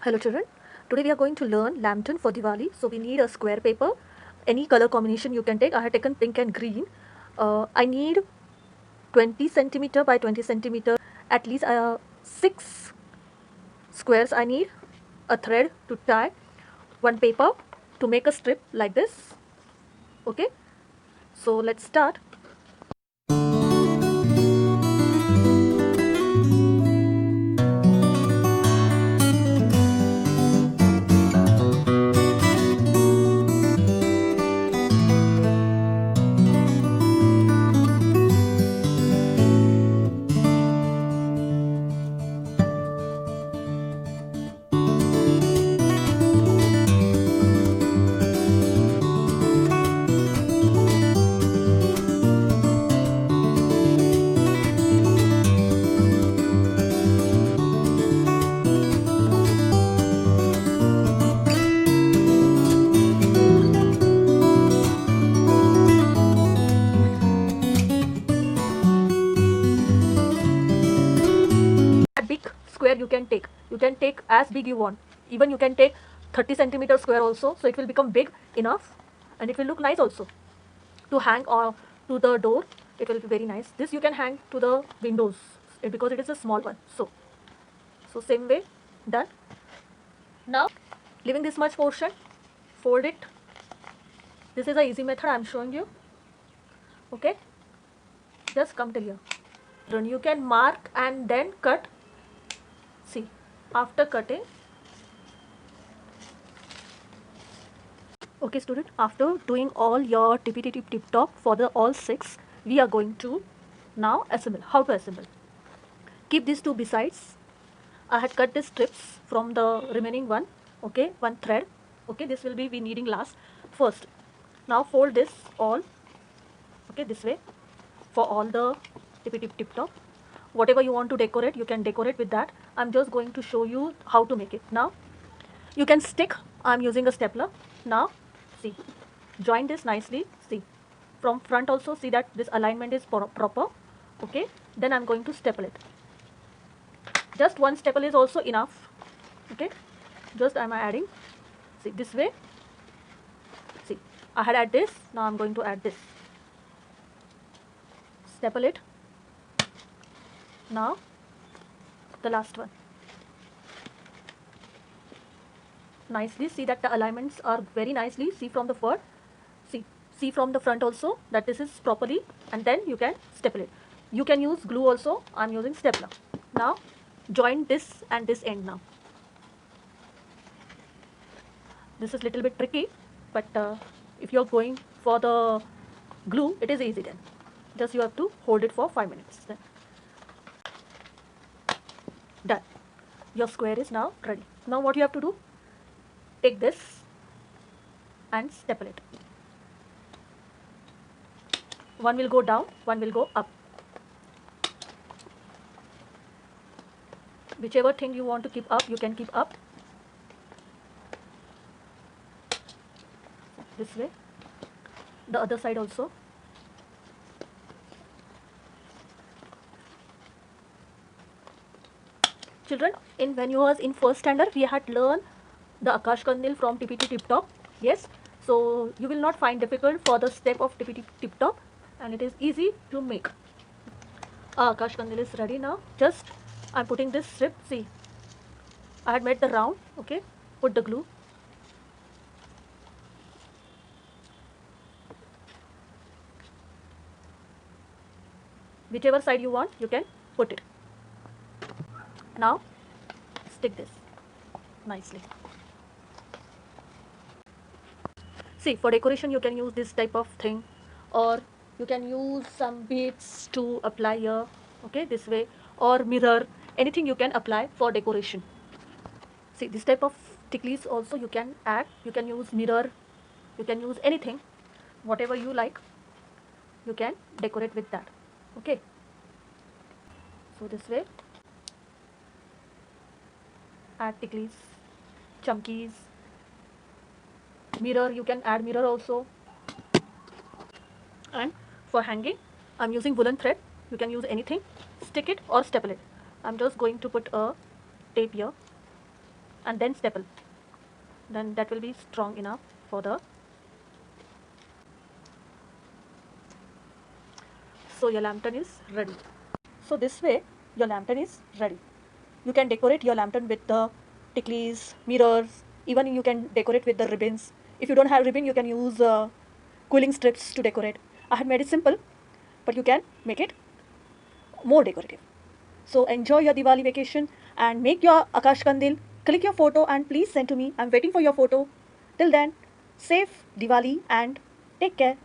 Hello children, today we are going to learn lantern for Diwali. So we need a square paper, any color combination you can take. I have taken pink and green. I need 20 centimeter by 20 centimeter, at least 6 squares. I need a thread to tie, one paper to make a strip like this. Okay, so let's start. A big square you can take as big you want, even you can take 30 centimeter square also, so it will become big enough and it will look nice also to hang or to the door. It will be very nice. This you can hang to the windows because it is a small one. So same way, done. Now leaving this much portion, fold it. This is a easy method I am showing you. Okay, just come till here. Then you can mark and then cut. See, after cutting, okay student, after doing all your tippy tip top for the all 6, we are going to now assemble. How to assemble? Keep these two besides. I had cut the strips from the remaining one. Okay, one thread. Okay, this will be we needing last. First, now fold this all. Okay, this way for all the tippy tip top. Whatever you want to decorate, you can decorate with that. I'm just going to show you how to make it. Now you can stick. I'm using a stapler. Now see, join this nicely. See, from front also see that this alignment is proper. Okay, then I'm going to staple it. Just one staple is also enough. Okay, just I'm adding. See, this way. See, I had add this. Now I'm going to add this. Staple it. Now the last one. Nicely see that the alignments are very nicely. See from the front. See from the front also that this is properly, and then you can staple it. You can use glue also. I'm using stapler. Now join this and this end. Now this is little bit tricky, but if you're going for the glue, it is easy. Then just you have to hold it for 5 minutes. Then done. Your square is now ready. Now what you have to do, take this and staple it. One will go down, one will go up. Whichever thing you want to keep up, you can keep up. This way. The other side also. Children, when you was in first standard, we had learned the Akash Kandil from tippy tip top. Yes, so you will not find difficult for the step of tippy tip top, and it is easy to make. Akash Kandil is ready now. Just I'm putting this strip. See, I had made the round. Okay, put the glue. Whichever side you want, you can put it. Now stick this nicely. See, for decoration you can use this type of thing, or you can use some beads to apply here. Okay, this way, or mirror, anything you can apply for decoration. See, this type of ticklies also you can add. You can use mirror, you can use anything, whatever you like, you can decorate with that. Okay, so this way, add ticklies, chumkies, mirror, you can add mirror also. And for hanging, I'm using woolen thread. You can use anything, stick it or staple it. I'm just going to put a tape here. and then staple. Then that will be strong enough for the. So your lantern is ready. So this way your lantern is ready. You can decorate your lantern with the ticklies, mirrors, even you can decorate with the ribbons. If you don't have ribbon, you can use cooling strips to decorate. I had made it simple, but you can make it more decorative. So enjoy your Diwali vacation and make your Akash Kandil. Click your photo and please send to me. I'm waiting for your photo. Till then, safe Diwali and take care.